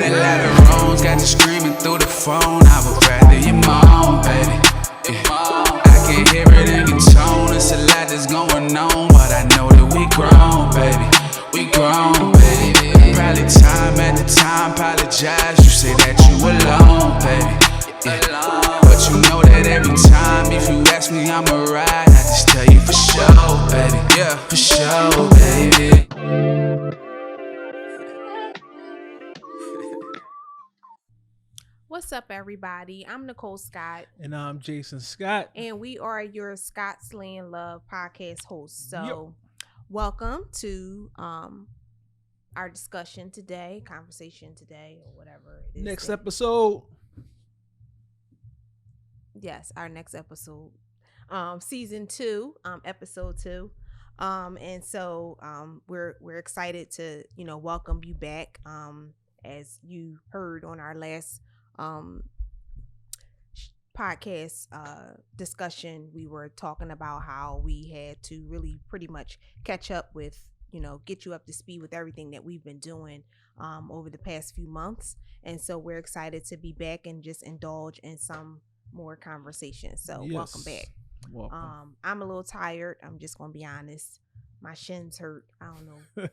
had a lot of wrongs, got you screaming through the phone. I would rather you moan, baby. I can hear it in your tone. It's a lot that's going on, but I know that we grown, baby. We grown, baby. Probably time at the time, apologize. You say that you alone, baby. But you know that every time, if you ask me, I'ma ride. I just tell you for sure, baby. Yeah, for sure, baby. What's up, everybody? I'm Nicole Scott, And I'm Jason Scott. and we are your ScottsLand Love podcast hosts. So, welcome to our discussion today, conversation today, or whatever it is. Next episode. Yes, our next episode, season 2, episode 2. And so we're excited to welcome you back. As you heard on our last podcast discussion, we were talking about how we had to really pretty much catch up with, get you up to speed with everything that we've been doing over the past few months. And so we're excited to be back and just indulge in some more conversation. So Yes. welcome back. Welcome. I'm a little tired. I'm just gonna be honest. My shins hurt. I don't know.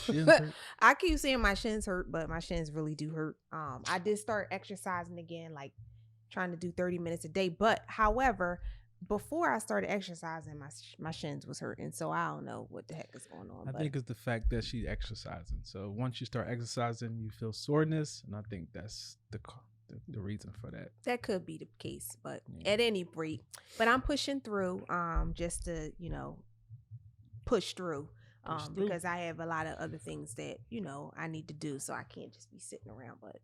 Shins hurt? I keep saying my shins hurt, but my shins really do hurt. I did start exercising again, like trying to do 30 minutes a day. But however, before I started exercising, my shins was hurting. So I don't know what the heck is going on. I think it's the fact that she's exercising. So once you start exercising, you feel soreness, and I think that's the reason for that. That could be the case, but at any rate, but I'm pushing through, just to push through, because I have a lot of other things that I need to do, so I can't just be sitting around. But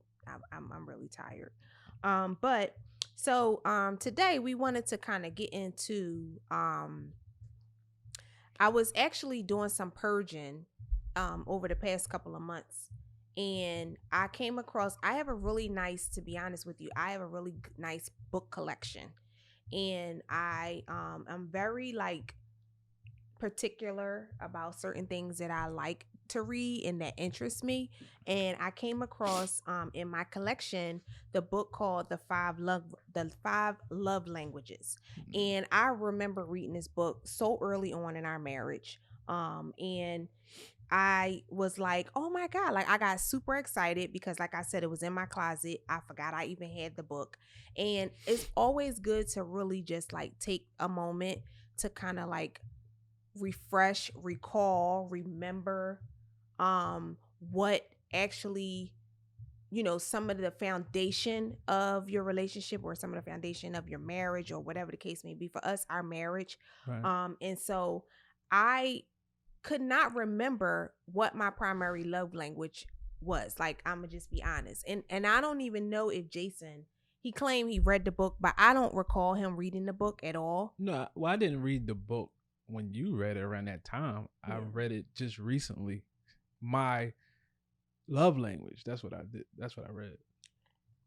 I'm really tired. But so today we wanted to kind of get into. I was actually doing some purging over the past couple of months. And I came across, I have a really nice, to be honest with you, I have a really nice book collection. And I'm very particular about certain things that I like to read and that interest me. And I came across in my collection the book called The Five Love Languages. And I remember reading this book so early on in our marriage. And I was like, oh my God, I got super excited because like I said, it was in my closet. I forgot I even had the book. And it's always good to really just take a moment to kind of refresh, recall, remember what actually, some of the foundation of your relationship or some of the foundation of your marriage or whatever the case may be. For us, our marriage. Right. And so I could not remember what my primary love language was. I'm gonna just be honest. And I don't even know if Jason, he claimed he read the book, but I don't recall him reading the book at all. No, well, I didn't read the book when you read it around that time. Yeah. I read it just recently. My love language. That's what I did. That's what I read.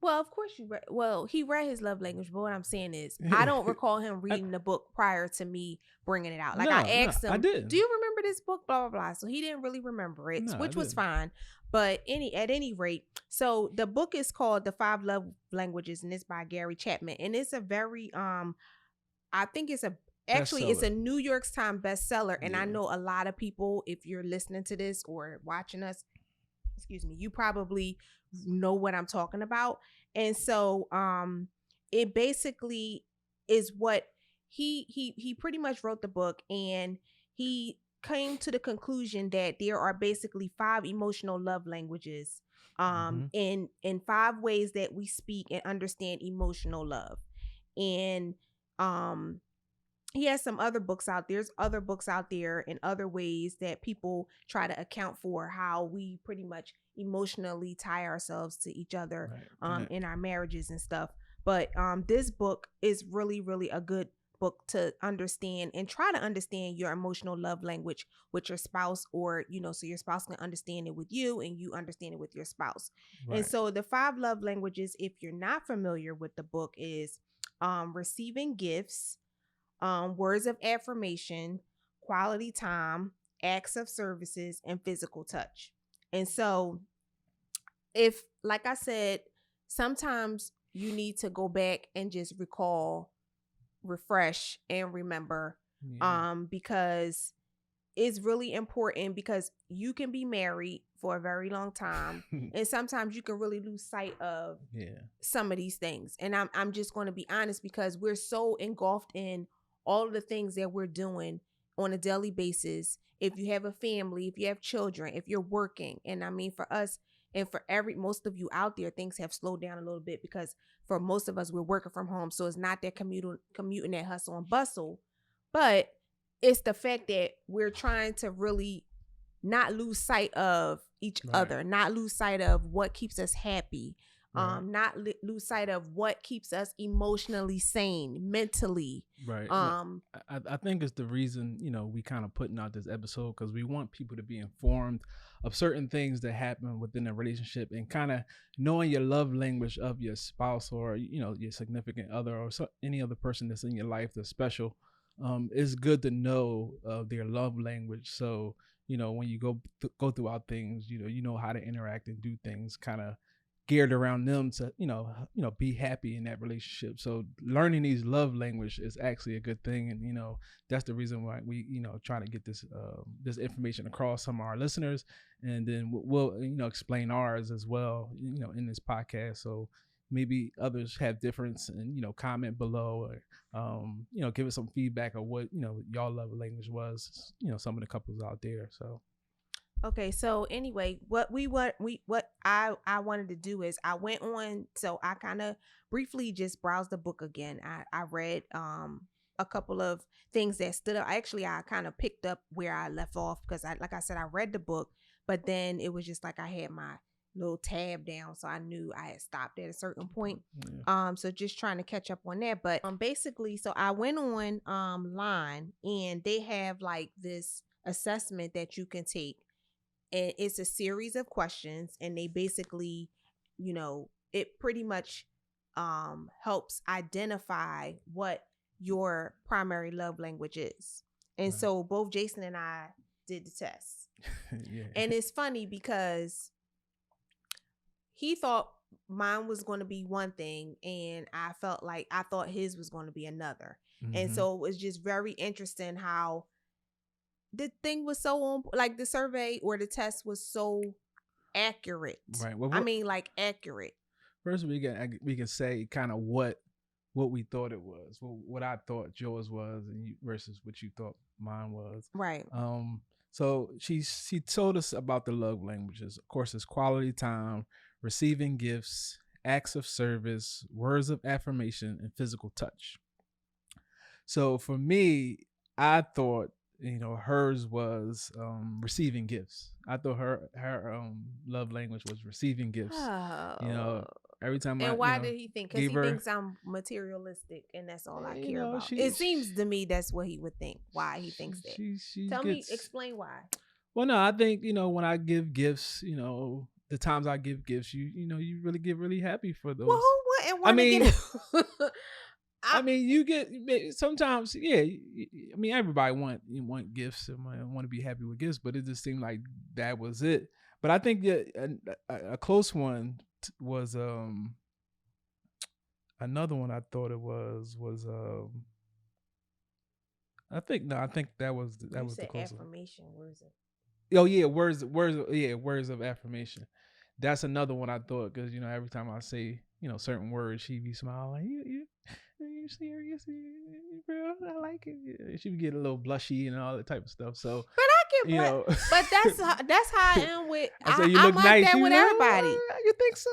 Well, of course you read. Well, he read his love language, but what I'm saying is, I don't recall him reading the book prior to me bringing it out. I asked him, I didn't. "Do you remember this book?" Blah blah blah. So he didn't really remember it, No, which I was didn't. fine. But at any rate, so the book is called The Five Love Languages, and it's by Gary Chapman, and it's a very I think it's it's a New York Times bestseller, and I know a lot of people, if you're listening to this or watching us, you probably know what I'm talking about. And so it basically is what he pretty much wrote the book, and he came to the conclusion that there are basically 5 emotional love languages in 5 ways that we speak and understand emotional love. And he has some other books out there. There's other books out there and other ways that people try to account for how we pretty much emotionally tie ourselves to each other in our marriages and stuff. But this book is really, really a good book to understand and try to understand your emotional love language with your spouse, or so your spouse can understand it with you and you understand it with your spouse. Right. And so the 5 love languages, if you're not familiar with the book, is receiving gifts, words of affirmation, quality time, acts of services, and physical touch. And so if, like I said, sometimes you need to go back and just recall, refresh, and remember, because it's really important, because you can be married for a very long time and sometimes you can really lose sight of some of these things. And I'm just going to be honest, because we're so engulfed in all of the things that we're doing on a daily basis. If you have a family, if you have children, if you're working, and I mean, for us and for most of you out there, things have slowed down a little bit, because for most of us, we're working from home. So it's not that commuting that hustle and bustle, but it's the fact that we're trying to really not lose sight of each other, not lose sight of what keeps us happy, not lose sight of what keeps us emotionally sane, mentally. Right. I think it's the reason, we kind of putting out this episode, because we want people to be informed of certain things that happen within a relationship, and kind of knowing your love language of your spouse, or, your significant other, or any other person that's in your life that's special. It's good to know their love language. So, when you go throughout things, you know how to interact and do things kind of geared around them to, be happy in that relationship. So learning these love language is actually a good thing. And, that's the reason why we, try to get this information across some of our listeners. And then we'll explain ours as well, in this podcast. So maybe others have difference, and, comment below, or, give us some feedback of what, y'all love language was, some of the couples out there. So. Okay, so anyway, what I wanted to do is I went on, so I kind of briefly just browsed the book again. I read a couple of things that stood up. I kind of picked up where I left off, because like I said, I read the book, but then it was just like I had my little tab down, so I knew I had stopped at a certain point. So just trying to catch up on that. But basically, so I went on line, and they have like this assessment that you can take. And it's a series of questions, and they basically, it pretty much helps identify what your primary love language is. And so both Jason and I did the test. And it's funny because he thought mine was going to be one thing, and I thought his was going to be another. And so it was just very interesting how the thing was so like the survey or the test was so accurate. Right. Well, accurate. First, we can say kind of what we thought it was, what I thought yours was, and versus what you thought mine was. Right. So she told us about the love languages. Of course, it's quality time, receiving gifts, acts of service, words of affirmation, and physical touch. So for me, I thought, hers was receiving gifts. I thought her love language was receiving gifts. Every time. And why did he think? Because he thinks I'm materialistic, and that's all I care about. It seems to me that's what he would think. Why he thinks that? Explain why. Well, no, I think when I give gifts, the times I give gifts, you really get really happy for those. Well, who wouldn't want to get? I mean, you get sometimes, yeah. I mean, everybody want gifts and want to be happy with gifts, but it just seemed like that was it. But I think that a close one was another one. I thought it was I think that was the close affirmation. Where is it? Oh yeah, words of affirmation. That's another one I thought, because every time I say certain words, she be smiling. You serious, bro? I like it. She would get a little blushy and all that type of stuff. So, but I can, but that's how I am with. I say you look like nice. That with everybody. You think so?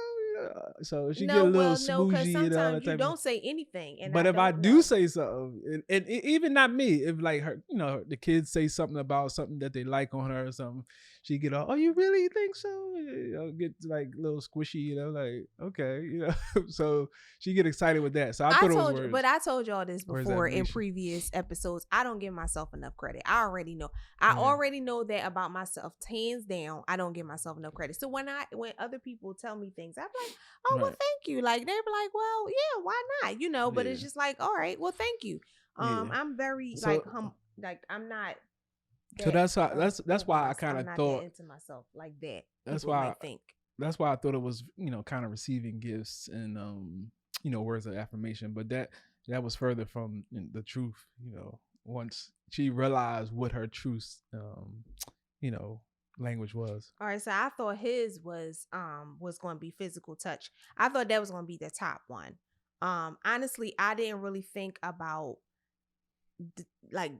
So she get a little smoozy and all that type. You don't say anything. But if I do say something, and even not me, if like her, the kids say something about something that they like on her or something, she get all, oh, you really think so? Get like a little squishy, like, okay, so she get excited with that. So I thought it was words. But I told y'all this before in previous episodes. I don't give myself enough credit. I already know. I already know that about myself. Hands down, I don't give myself enough credit. So when other people tell me things, I'm like, oh, well, thank you. Like, they be like, well, yeah, why not? But it's just like, all right, well, thank you. I'm very I'm not. So that's why I kind of thought into myself like that. That's why I think. that's why I thought it was, kind of receiving gifts and words of affirmation. But that was further from the truth. Once she realized what her truth, language was. All right, so I thought his was going to be physical touch. I thought that was going to be the top one. Honestly, I didn't really think about like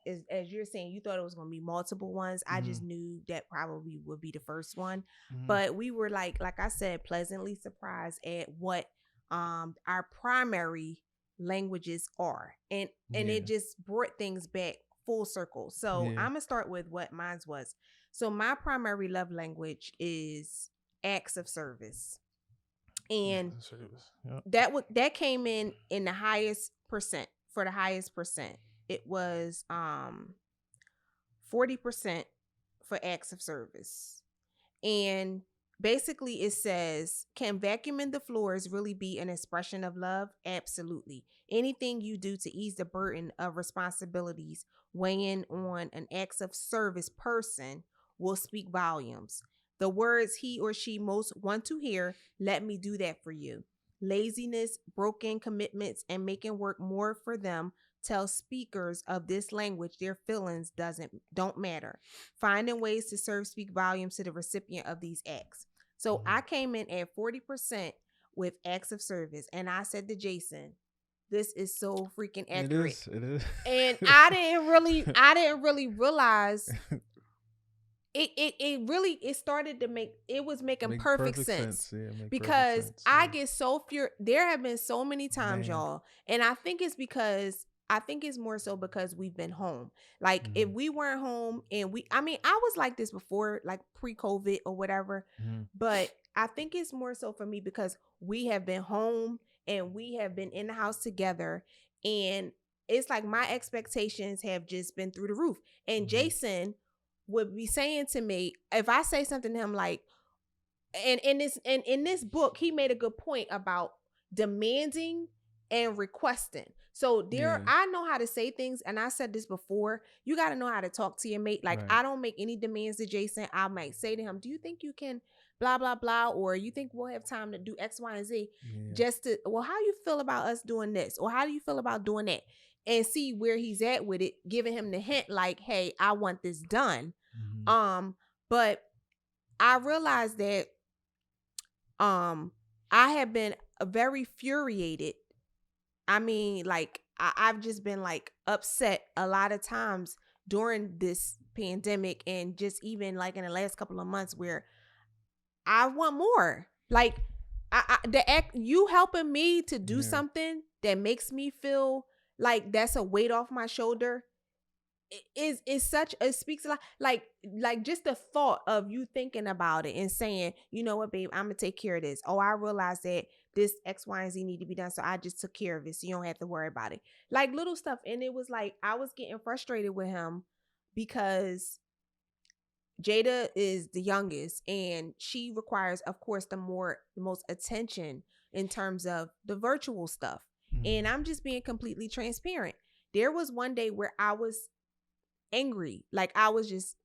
as you're saying, you thought it was going to be multiple ones. I just knew that probably would be the first one. But we were like I said, pleasantly surprised at what our primary languages are, and it just brought things back full circle. So I'm gonna start with what mine was. So my primary love language is acts of service, and that came in the highest percent. For the highest percent, it was 40% for acts of service. And basically it says, can vacuuming the floors really be an expression of love? Absolutely. Anything you do to ease the burden of responsibilities weighing on an acts of service person will speak volumes. The words he or she most want to hear, let me do that for you. Laziness, broken commitments, and making work more for them tell speakers of this language their feelings don't matter. Finding ways to serve speak volumes to the recipient of these acts. So I came in at 40% with acts of service, and I said to Jason, this is so freaking accurate. It is. And I didn't really realize it started to make perfect sense. Yeah, because perfect sense, I get so there have been so many times, y'all, and I think it's more so because we've been home. Like if we weren't home and I was like this before, like pre-COVID or whatever, but I think it's more so for me because we have been home and we have been in the house together, and it's like my expectations have just been through the roof. And Jason would be saying to me, if I say something to him like, and in this book, he made a good point about demanding and requesting. So I know how to say things, and I said this before, you got to know how to talk to your mate. Like, right. I don't make any demands to Jason. I might say to him, do you think you can blah, blah, blah, or you think we'll have time to do X, Y, and Z? Just to, well, how you feel about us doing this? Or how do you feel about doing that? And see where he's at with it, giving him the hint like, hey, I want this done. But I realized that I have been very infuriated. I mean, like, I've just been like upset a lot of times during this pandemic, and just even like in the last couple of months where I want more. Like, you helping me to do something that makes me feel like that's a weight off my shoulder it speaks a lot. Like just the thought of you thinking about it and saying, you know what, babe, I'm gonna take care of this. Oh, I realized that this X, Y, and Z need to be done, so I just took care of it, so you don't have to worry about it. Like little stuff. And it was like I was getting frustrated with him because Jada is the youngest, and she requires, of course, the most attention in terms of the virtual stuff. And I'm just being completely transparent. There was one day where I was angry. Like I was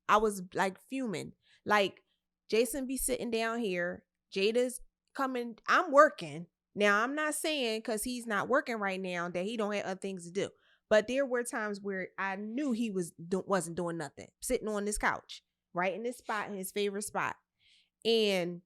like fuming. Like Jason be sitting down here, Jada's coming, I'm working. Now I'm not saying because he's not working right now that he don't have other things to do. But there were times where I knew he wasn't doing nothing, sitting on this couch, right in this spot, in his favorite spot. And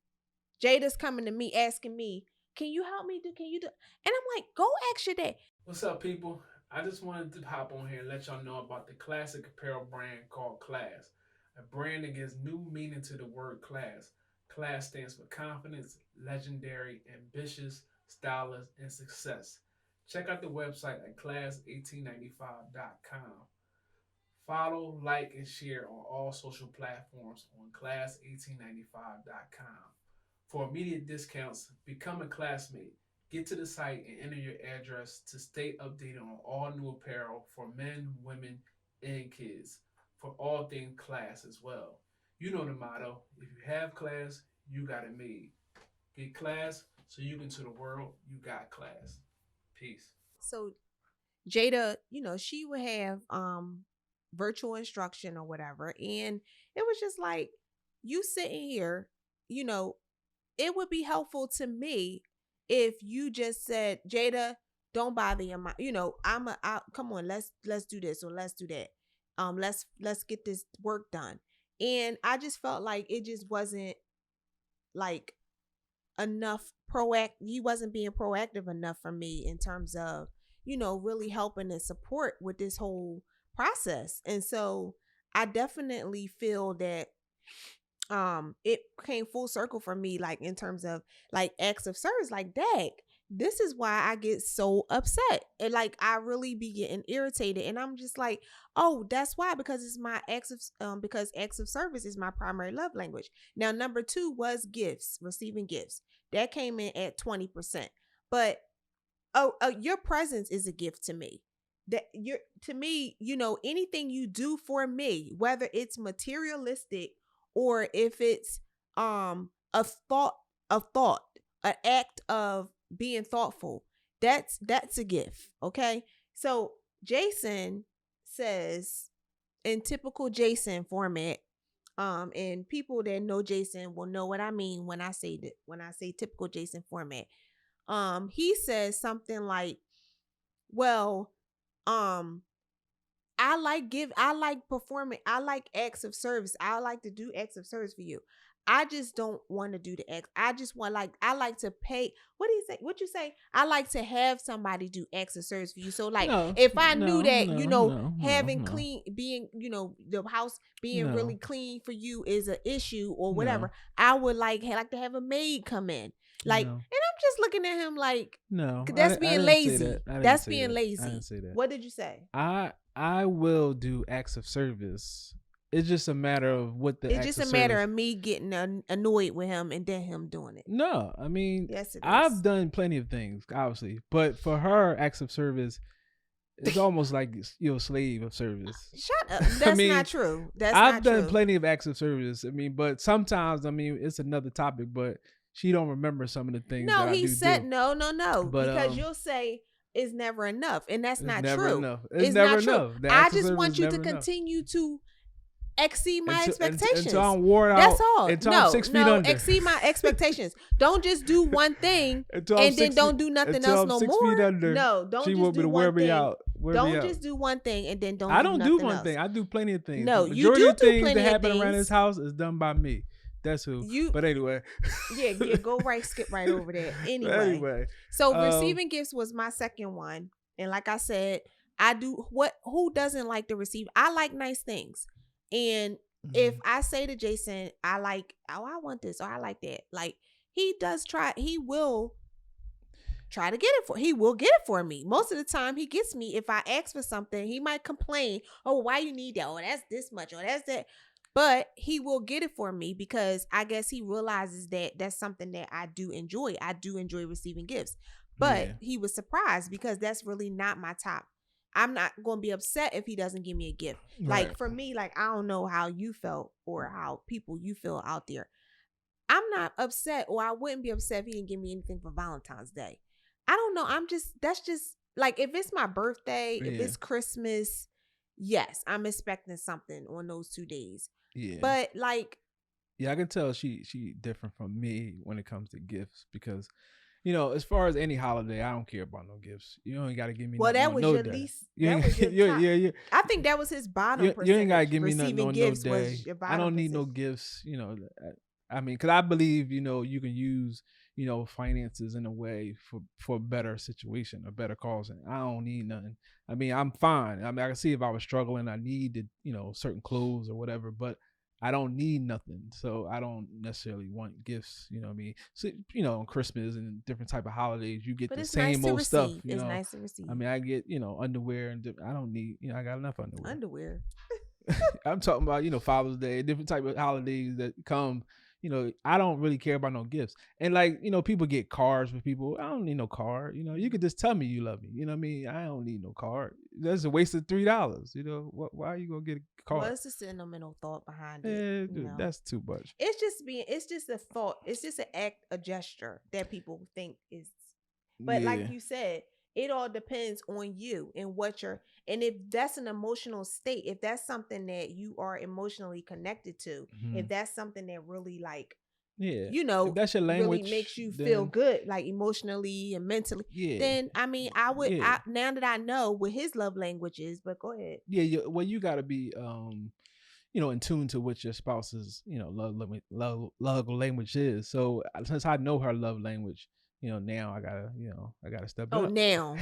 Jada's coming to me asking me, can you help me can you do? And I'm like, go ask your dad. What's up, people? I just wanted to hop on here and let y'all know about the classic apparel brand called Class, a brand that gives new meaning to the word class. Class stands for confidence, legendary, ambitious, stylish, and success. Check out the website at class1895.com. Follow, like, and share on all social platforms on class1895.com. For immediate discounts, become a classmate. Get to the site and enter your address to stay updated on all new apparel for men, women, and kids, for all things class as well. You know the motto, if you have class, you got it made. Get class so you can to the world, you got class. Peace. So Jada, she would have virtual instruction or whatever, and it was just like, you sitting here, it would be helpful to me if you just said, Jada, don't bother your mind. Come on, let's do this or let's do that. Let's get this work done. And I just felt like it just wasn't like enough he wasn't being proactive enough for me in terms of, really helping and support with this whole process. And so I definitely feel that it came full circle for me, like in terms of like acts of service. Like, dang, this is why I get so upset, and like I really be getting irritated, and I'm just like, oh, that's why, because it's my because acts of service is my primary love language. Now, number 2 was gifts, receiving gifts. That came in at 20%. But your presence is a gift to me. Anything you do for me, whether it's materialistic or if it's a thought, an act of being thoughtful, that's a gift. Okay. So Jason says, in typical Jason format, and people that know Jason will know what I mean when I say typical Jason format. He says something like, well, I like performing. I like acts of service. I like to do acts of service for you. I just don't want to do the acts. I like to pay. What do you say? What you say? I like to have somebody do acts of service for you. So like, if I knew that, having clean, being, the house being really clean for you is an issue or whatever, I would like to have a maid come in. Like, and I'm just looking at him like, no, that's being lazy. That's being lazy. I didn't say that. What did you say? I will do acts of service. It's just a matter of what the. It's just a matter of me getting annoyed with him and then him doing it. No, I mean, yes, I've done plenty of things, obviously, but for her, acts of service, it's almost like you're a slave of service. Shut up. That's not true. I've done plenty of acts of service. I mean, but sometimes, it's another topic, but she don't remember some of the things. No, he said no. But, because you'll say it's never enough, and that's not true. Enough. It's never enough. I just want you to continue to exceed my expectations. Until I'm worn out. That's all. Until I'm 6 feet under. Exceed my expectations. Don't just do one thing and then don't do nothing else no more. 6 feet under, no, don't just do wear one me thing. out. Don't just do one thing and then don't. I don't do one thing. I do plenty of things. No, you do plenty of things that happen around this house is done by me. That's who. But anyway. yeah, go right, skip right over there. Anyway. So receiving gifts was my second one, and like I said, I do who doesn't like to receive? I like nice things. And if I say to Jason, I want this or I like that, like he will try to get it he will get it for me. Most of the time he gets me. If I ask for something, he might complain, oh, why you need that? Oh, that's this much or that's that. But he will get it for me because I guess he realizes that that's something that I do enjoy. I do enjoy receiving gifts. But he was surprised because that's really not my top. I'm not going to be upset if he doesn't give me a gift. Right. Like for me, like I don't know how you felt or how people you feel out there. I'm not upset, or I wouldn't be upset if he didn't give me anything for Valentine's Day. I don't know. That's just like if it's my birthday, if it's Christmas, yes, I'm expecting something on those 2 days. Yeah. But like, yeah, I can tell she different from me when it comes to gifts because, as far as any holiday, I don't care about no gifts. You don't got to give me. Well, that was your least. That was your top. I think that was his bottom. You ain't got to give me nothing on no day. I don't need no gifts. I mean, because I believe you can use finances in a way for a better situation, a better cause, and I don't need nothing. I mean, I'm fine. I mean, I can see if I was struggling, I needed certain clothes or whatever, but I don't need nothing, so I don't necessarily want gifts. You know what I mean? So on Christmas and different type of holidays, you get the same old stuff. It's nice to receive. I mean, I get underwear and I don't need. I got enough underwear. Underwear. I'm talking about Father's Day, different type of holidays that come. I don't really care about no gifts. And like, people get cards for people. I don't need no card. You could just tell me you love me. You know what I mean? I don't need no card. That's a waste of $3. Why are you going to get a card? Well, it's a sentimental thought behind it. Dude, that's too much. It's just a thought. It's just an act, a gesture that people think is, but like you said, it all depends on you and and if that's an emotional state, if that's something that you are emotionally connected to, if that's something that really like Yeah. you know, if that's your language, really makes you then, feel good, like emotionally and mentally, yeah. then I mean, Yeah. now that I know what his love language is, but go ahead. Yeah. Well, you got to be, in tune to what your spouse's, love language is. So since I know her love language, now I gotta step it Oh, up. now.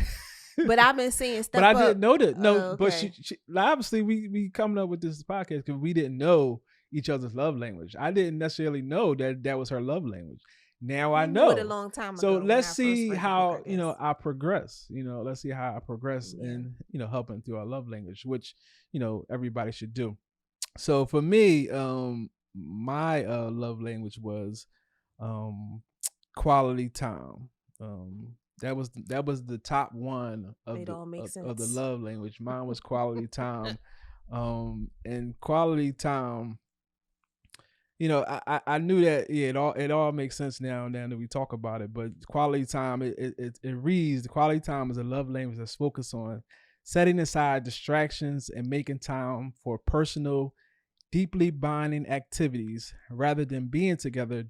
But I've been saying But step I up. didn't know that. No, but Okay. she obviously we coming up with this podcast because we didn't know each other's love language. I didn't necessarily know that was her love language. Now I You knew it a know. long time So ago when let's I first see read the book, how I guess. I progress. Let's see how I progress Yeah. in helping through our love language, which everybody should do. So for me, my love language was um quality time. That was the top one of It all makes of the sense. love language. Mine was quality time. And quality time, I knew that. Yeah, it all makes sense now that we talk about it. But quality time, it reads, the quality time is a love language that's focused on setting aside distractions and making time for personal, deeply bonding activities rather than being together.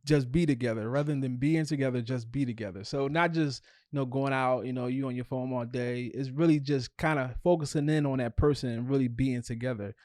Just be together rather than being together, just be together. So not just going out, you on your phone all day. It's really just kind of focusing in on that person and really being together.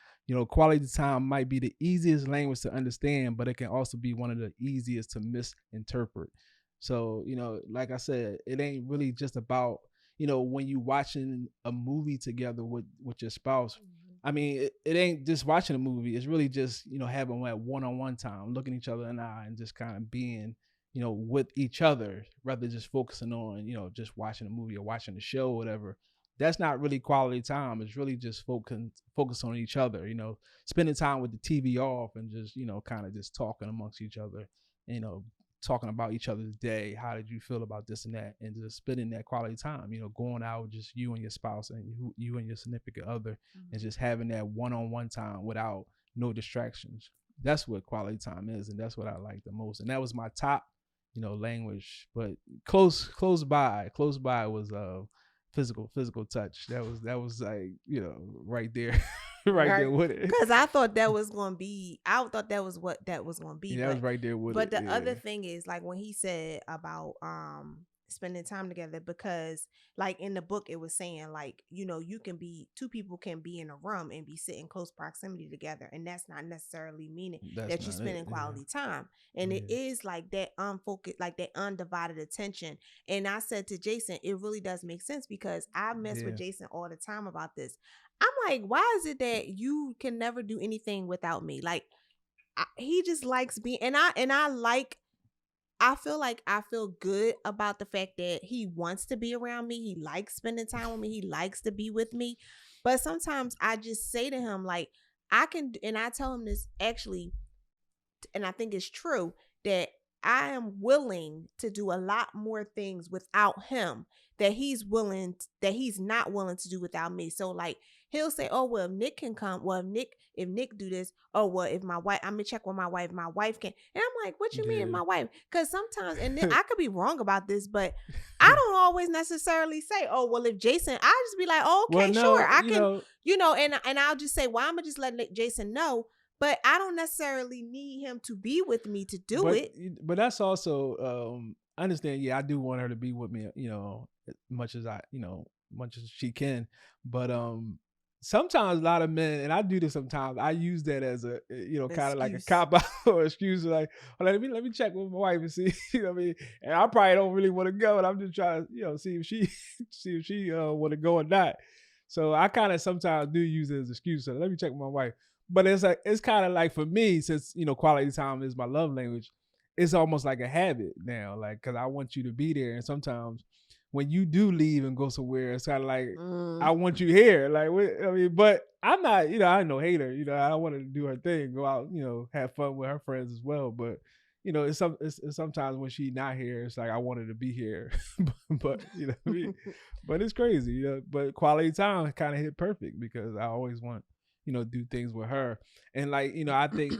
Quality time might be the easiest language to understand, but it can also be one of the easiest to misinterpret. So like I said, it ain't really just about when you watching a movie together with your spouse. I mean, it ain't just watching a movie. It's really just, having that one-on-one time, looking each other in the eye and just kind of being, with each other rather than just focusing on, just watching a movie or watching a show or whatever. That's not really quality time. It's really just focus on each other, spending time with the TV off and just, kind of just talking amongst each other, talking about each other's day. How did you feel about this and that? And just spending that quality time, going out with just you and your spouse and you and your significant other, and just having that one-on-one time without no distractions. That's what quality time is, and that's what I like the most. And that was my top, language. But close by was physical touch. That was like, right there. Right there with it. Because I thought that was gonna be. I thought that was what that was gonna be. Yeah, that was right there with it. But the other thing is, like when he said about spending time together, because like in the book it was saying like you can be two people can be in a room and be sitting close proximity together, and that's not necessarily meaning that you're spending quality time. And it is like that unfocused, like that undivided attention. And I said to Jason, it really does make sense because I mess with Jason all the time about this. I'm like, why is it that you can never do anything without me? Like, he just likes being, I feel like I feel good about the fact that he wants to be around me. He likes spending time with me. He likes to be with me. But sometimes I just say to him, like, and I tell him this actually, and I think it's true, that I am willing to do a lot more things without him that he's not willing to do without me. So like he'll say, oh well, if Nick can come, well if Nick do this, oh well, if my wife, I'm gonna check with my wife can. And I'm like, what you mean my wife? Because sometimes, and then I could be wrong about this, but I don't always necessarily say, oh well, if Jason, I just be like, oh, okay, well, no, sure, I can, and I'll just say, well, I'm gonna just let Jason know. But I don't necessarily need him to be with me to do it. But that's also, I understand. Yeah, I do want her to be with me, as much as much as she can. But sometimes a lot of men, and I do this sometimes, I use that as a, kind of like a cop out or excuse. Like, well, let me check with my wife and see, what I mean? And I probably don't really want to go, and I'm just trying to, see if she want to go or not. So I kind of sometimes do use it as an excuse. So let me check with my wife. But it's kind of like for me, since quality time is my love language, it's almost like a habit now, like because I want you to be there. And sometimes when you do leave and go somewhere, it's kind of like I want you here, like I mean. But I'm not, I'm no hater. I want her to do her thing, go out, have fun with her friends as well. But it's sometimes when she's not here, it's like I want her to be here. But what I mean? But it's crazy, But quality time kind of hit perfect because I always want. Do things with her. And like, I think,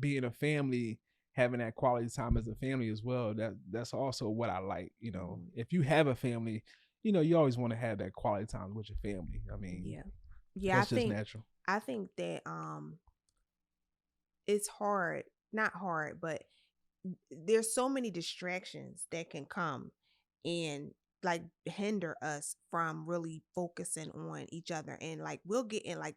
being a family, having that quality time as a family as well, that's also what I like. If you have a family, you always want to have that quality time with your family. I mean, yeah, that's just natural. I think that it's hard not hard, but there's so many distractions that can come and like hinder us from really focusing on each other. And like we'll get in like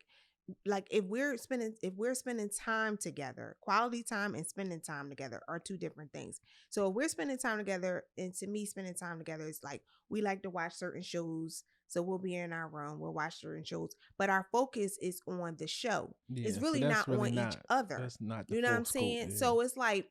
if we're spending time together, quality time and spending time together are two different things. So if we're spending time together, and to me spending time together is like we like to watch certain shows, so we'll be in our room, we'll watch certain shows, but our focus is on the show. It's Yeah, so really that's not really on each not. other. That's not the You know what full I'm scope. saying? Yeah. So it's like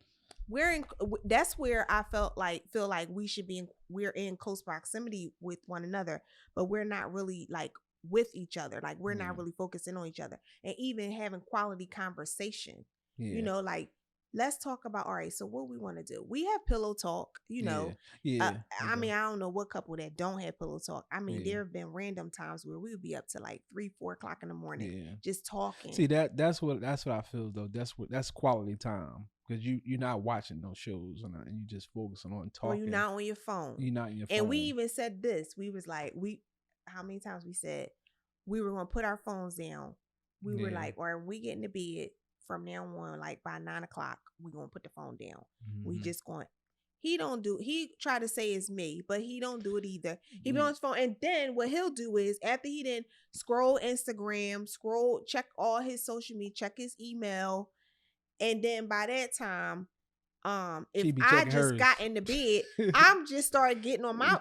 that's where I feel like we should be we're in close proximity with one another, but we're not really like with each other. Like we're not really focusing on each other and even having quality conversation. Yeah. You know, like let's talk about, all right, so what we want to do. We have pillow talk, you know. Yeah. I mean, I don't know what couple that don't have pillow talk. I mean, Yeah. there have been random times where we would be up to like 3-4 o'clock in the morning just talking. See, that's what I feel though. That's quality time, because you're not watching those shows and you just focusing on talking. Or you're not on your phone. You're not on your phone. And we even said this. We was like, how many times we said we were going to put our phones down. We were like, or we get into bed from now on, like by 9 o'clock, we're going to put the phone down. We just going, he try to say it's me, but he don't do it either. He be on his phone. And then what he'll do is after he then scroll Instagram, check all his social media, check his email. And then by that time, if I just got into bed, I'm just started getting on my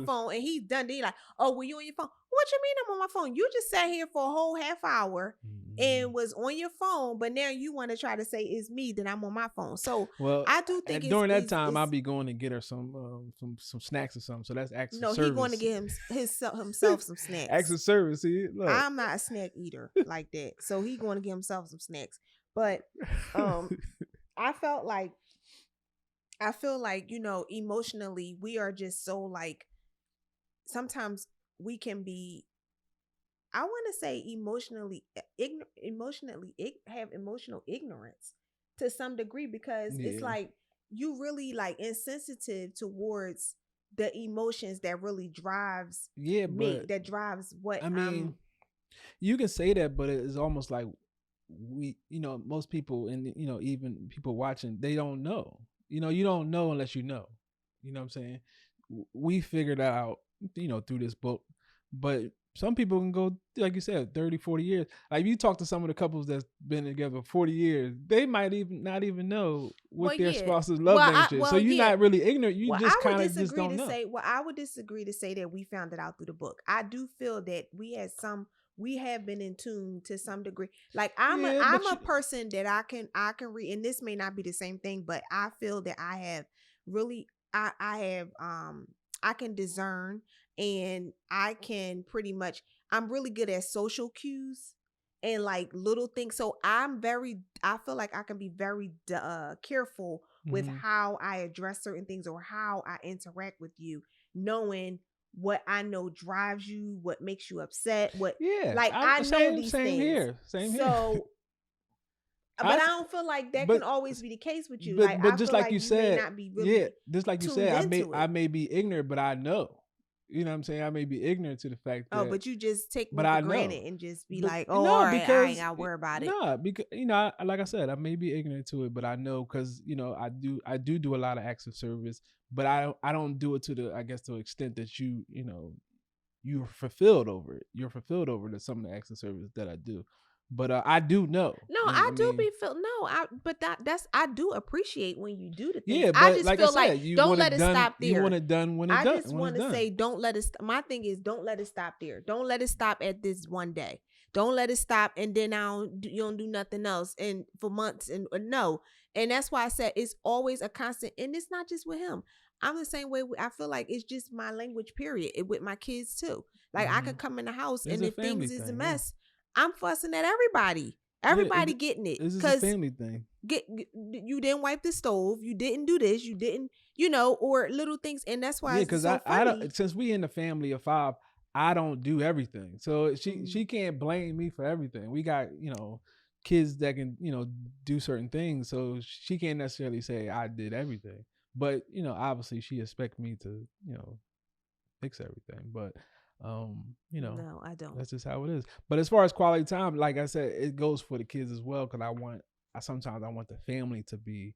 phone, and he's done. Then he like, oh, well, you on your phone? What you mean I'm on my phone? You just sat here for a whole half hour and was on your phone, but now you want to try to say it's me that I'm on my phone. So I do think during that time I'll be going to get her some snacks or something. So that's acts of service. No, he's going to get himself some snacks. Acts of service. See, look. I'm not a snack eater like that, so he's going to get himself some snacks. But I feel like, you know, emotionally, we are just so like, sometimes we can be, I want to say have emotional ignorance to some degree, because it's like you really like insensitive towards the emotions that really drives me, that drives what I mean. You can say that, but it's almost like we, you know, most people, and you know, even people watching, they don't know. You know, you don't know unless you know. You know what I'm saying? We figured out, you know, through this book, but some people can go, like you said, 30, 40 years. Like if you talk to some of the couples that's been together 40 years, they might even not even know what their spouse's love language is. So you're not really ignorant. You just kind of just don't know. I would disagree to say that we found it out through the book. I do feel that we have been in tune to some degree. Like I'm a person that I can read, and this may not be the same thing, but I feel that I have really, I can discern, and I can pretty much, I'm really good at social cues and like little things. So I feel like I can be very careful with how I address certain things or how I interact with you, knowing what I know drives you, what makes you upset, what I know these things. Same here. So, but I don't feel like that can always be the case with you. But just like you said, just like you said, I may be ignorant, but I know. You know what I'm saying? I may be ignorant to the fact that. Oh, but you just take me for granted and just be like, oh, no, all right, I ain't gotta worry about it. No, because you know, like I said, I may be ignorant to it, but I know, because you know, I do a lot of acts of service, but I don't do it to the extent that you're fulfilled over it. You're fulfilled over some of the acts of service that I do. But I do know. No, I do appreciate when you do the things. Yeah, but I just like feel I said, like don't let it stop there. You want it done when it's done. I just want to say don't let it. My thing is don't let it stop there. Don't let it stop at this one day. Don't let it stop and then you don't do nothing else and for months and no. And that's why I said it's always a constant. And it's not just with him. I'm the same way. I feel like it's just my language. Period. With my kids too. Like I could come in the house and if things is a mess. I'm fussing at everybody. Everybody getting it. This is a family thing. You didn't wipe the stove. You didn't do this. You didn't, or little things. And that's why it's so funny. I don't, since we in the family of 5, I don't do everything. So she can't blame me for everything. We got, kids that can, do certain things. So she can't necessarily say I did everything. But, obviously she expects me to, fix everything. But no, I don't. That's just how it is. But as far as quality time, like I said, it goes for the kids as well, because sometimes I want the family to be,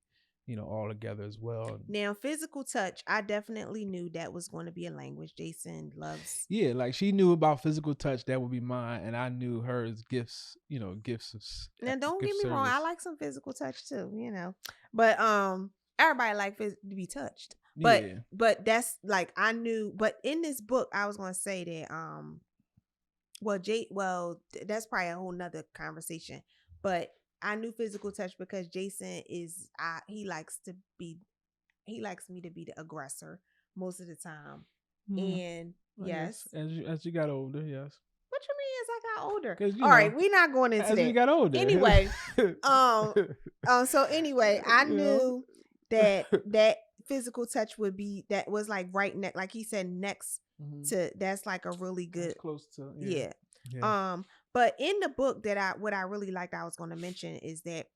all together as well. Now, physical touch, I definitely knew that was going to be a language Jason loves. Yeah, like she knew about physical touch, that would be mine, and I knew hers gifts, gifts of Now, don't gift get me wrong, I service. like some physical touch too, but everybody like to be touched. Yeah. But that's like I knew. But in this book, I was going to say that that's probably a whole nother conversation. But I knew physical touch because Jason he likes me to be the aggressor most of the time. And yes, as you got older, yes. What you mean as I got older? 'Cause, all right, we're not going into as that. we got older. Anyway, so anyway, I knew that physical touch would be, that was like right next, like he said, next to, that's like a really good, that's close to, yeah. Yeah. But in the book what I really liked, I was going to mention is that,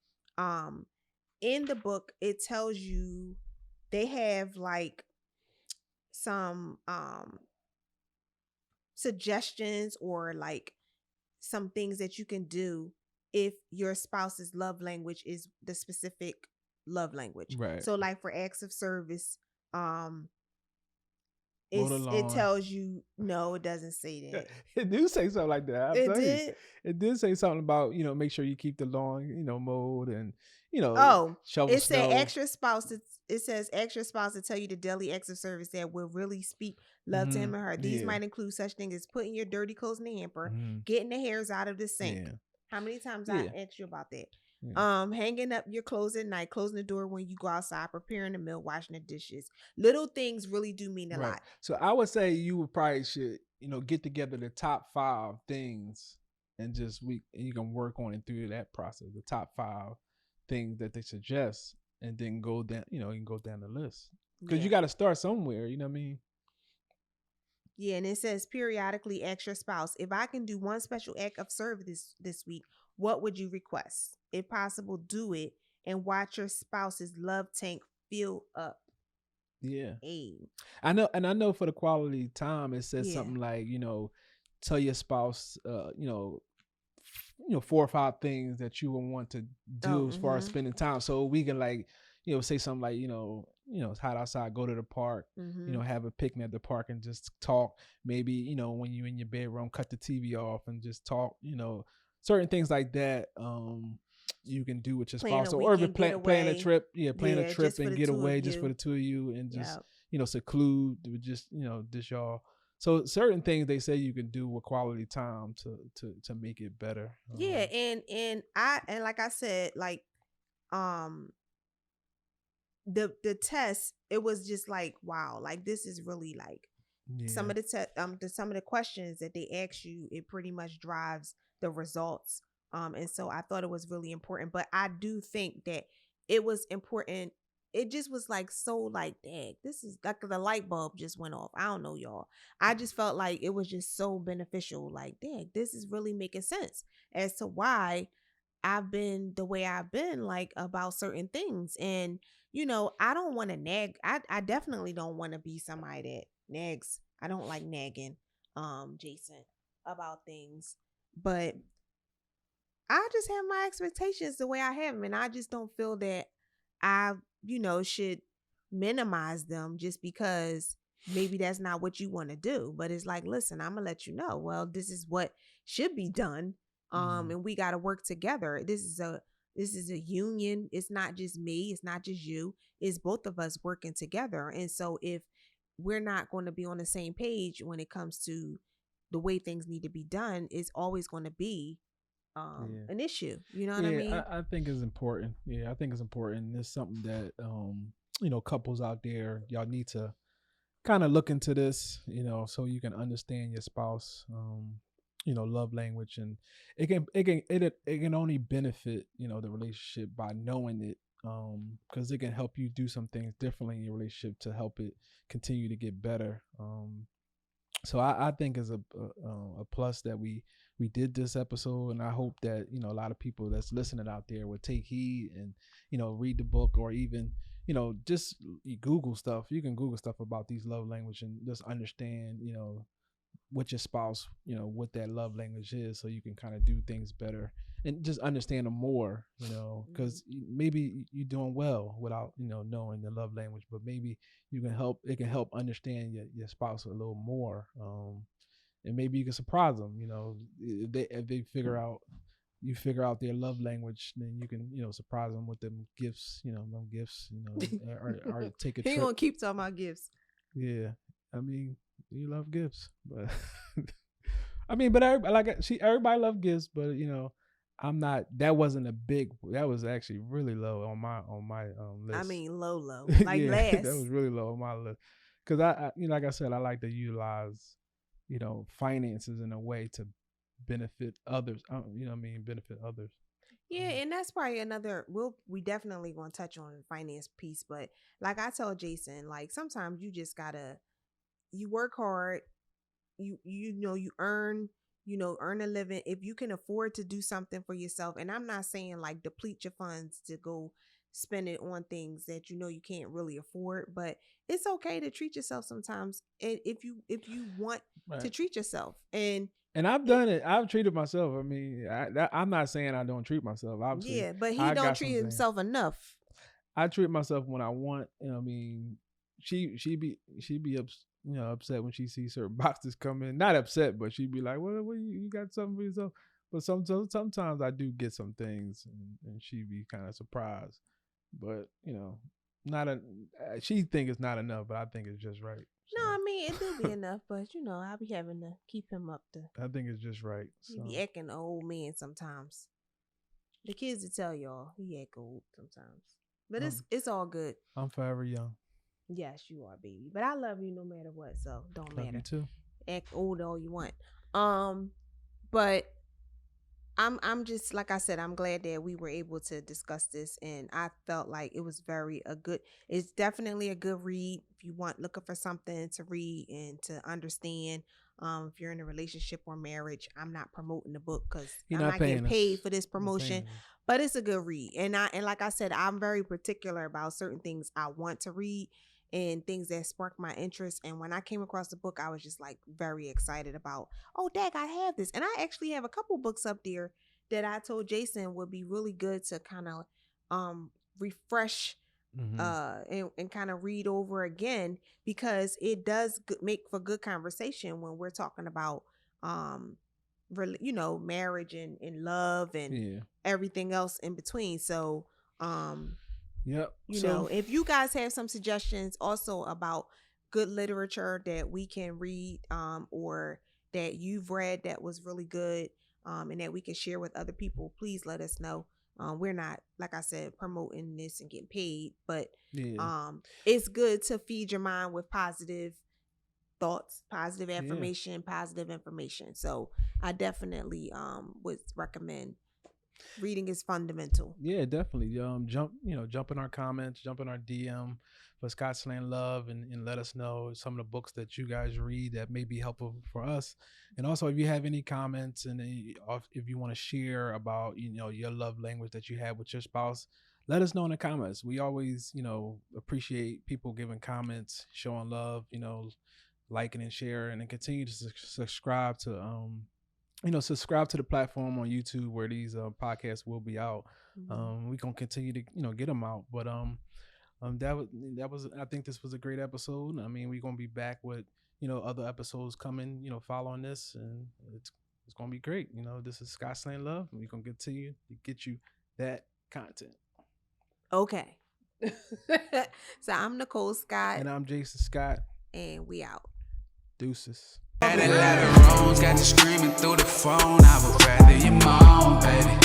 in the book, it tells you they have like some, suggestions or like some things that you can do if your spouse's love language is the specific love language. Right. So like for acts of service, it tells you, no, it doesn't say that. It do say something like that. It did. It did say something about, make sure you keep the lawn, mowed, and shovel it snow. said extra spouse. It says extra spouse to tell you the daily acts of service that will really speak love to him or her. These might include such things as putting your dirty clothes in the hamper, getting the hairs out of the sink. Yeah. How many times I asked you about that? Yeah. Hanging up your clothes at night, closing the door when you go outside, preparing the meal, washing the dishes. Little things really do mean a lot. So I would say you would probably should, get together the top 5 things and you can work on it through that process. The top 5 things that they suggest, and then go down, you can go down the list, because you got to start somewhere. You know what I mean? Yeah, and it says periodically ask your spouse, if I can do one special act of service this week, what would you request? If possible, do it and watch your spouse's love tank fill up. Yeah. Hey. I know for the quality time, it says something like, tell your spouse, 4 or 5 things that you would want to do as far as spending time. So we can like, say something like, it's hot outside, go to the park, have a picnic at the park and just talk. Maybe, when you're in your bedroom, cut the TV off and just talk, certain things like that. You can do with your spouse, or if plan a trip, plan a trip and get away just for the two of you, and just, seclude with just, just y'all. So certain things they say you can do with quality time to make it better. Yeah, and like I said, like the test, it was just like, wow, like this is really like some of the questions that they ask you, it pretty much drives the results. And so I thought it was really important, but I do think that it was important. It just was like, so like, dang, this is like the light bulb just went off. I don't know, y'all. I just felt like it was just so beneficial. Like, dang, this is really making sense as to why I've been the way I've been, like, about certain things. And, I don't want to nag. I definitely don't want to be somebody that nags. I don't like nagging, Jason, about things. But I just have my expectations the way I have them. And I just don't feel that I, should minimize them just because maybe that's not what you want to do. But it's like, listen, I'm going to let you know, well, this is what should be done. And we got to work together. This is a union. It's not just me. It's not just you. It's both of us working together. And so if we're not going to be on the same page when it comes to the way things need to be done, it's always going to be an issue. You know what I mean? I think it's important. Yeah, I think it's important. It's something that couples out there, y'all need to kind of look into this, so you can understand your spouse love language, and it can only benefit the relationship by knowing it, because it can help you do some things differently in your relationship to help it continue to get better. So I think it's a plus that we did this episode, and I hope that a lot of people that's listening out there would take heed and read the book, or even just Google stuff. You can Google stuff about these love language and just understand with your spouse, what that love language is, so you can kind of do things better and just understand them more, because maybe you're doing well without, knowing the love language, but maybe it can help understand your spouse a little more. And maybe you can surprise them, if they figure out their love language, then you can, surprise them with them gifts, or take a trip. He gonna keep talking about gifts. Yeah. I mean, you love gifts, but everybody love gifts, but I'm not. That wasn't a big. That was actually really low on my list. I mean, low, like yeah, last. That was really low on my list, because I like I said, I like to utilize, finances in a way to benefit others. Benefit others. Yeah, and that's probably another. We definitely gonna touch on the finance piece, but like I told Jason, like sometimes you just gotta. You work hard, you earn a living. If you can afford to do something for yourself, and I'm not saying like deplete your funds to go spend it on things that you can't really afford, but it's okay to treat yourself sometimes. And if you want to treat yourself, and I've done it. I've treated myself. I mean, I'm not saying I don't treat myself. Obviously, yeah, but he don't treat himself enough. I treat myself when I want. She be upset when she sees certain boxes come in. Not upset, but she'd be like, "Well, you got something for yourself?" But sometimes I do get some things, and she'd be kind of surprised. But she think it's not enough, but I think it's just right. So. No, I mean it do be enough, but I'll be having to keep him up to. I think it's just right. He be acting an old man sometimes. The kids will tell y'all he act old sometimes, but it's all good. I'm forever young. Yes, you are, baby. But I love you no matter what, so don't matter. Love you too. Act old all you want. But I'm just, like I said, I'm glad that we were able to discuss this, and I felt like it was it's definitely a good read if you looking for something to read and to understand. If you're in a relationship or marriage, I'm not promoting the book because I'm not getting paid for this promotion, but it's a good read. And like I said, I'm very particular about certain things I want to read and things that spark my interest. And when I came across the book, I was just like very excited about, oh, dang, I have this. And I actually have a couple books up there that I told Jason would be really good to kind of refresh and kind of read over again, because it does make for good conversation when we're talking about marriage and love and everything else in between. So yep. If you guys have some suggestions also about good literature that we can read or that you've read that was really good and that we can share with other people, please let us know. We're not, like I said, promoting this and getting paid, but it's good to feed your mind with positive thoughts, positive affirmation, positive information. So I definitely would recommend. Reading is fundamental. Yeah, definitely. Jump in our comments, jump in our DM for ScottsLand Love, and let us know some of the books that you guys read that may be helpful for us. And also, if you have any comments and if you want to share about your love language that you have with your spouse, let us know in the comments. We always appreciate people giving comments, showing love, liking and sharing, and continue to subscribe to subscribe to the platform on YouTube where these podcasts will be out. We're gonna continue to get them out, but that was I think this was a great episode. I mean, we're gonna be back with other episodes coming following this, and it's gonna be great. This is ScottsLand Love, and we're gonna continue to get you that content. Okay. So I'm Nicole Scott, and I'm Jason Scott, and we out. Deuces. At 11 rooms, got you screaming through the phone. I would rather you moan, baby.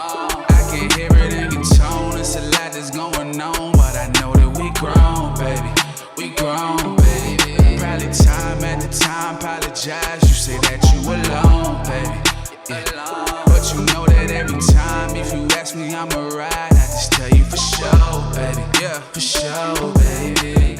I can hear it in your tone. It's a lot that's going on, but I know that we grown, baby. We grown, baby. Probably time at the time, apologize. You say that you alone, baby. But you know that every time, if you ask me, I'm a ride. I just tell you for sure, baby. Yeah, for sure, baby.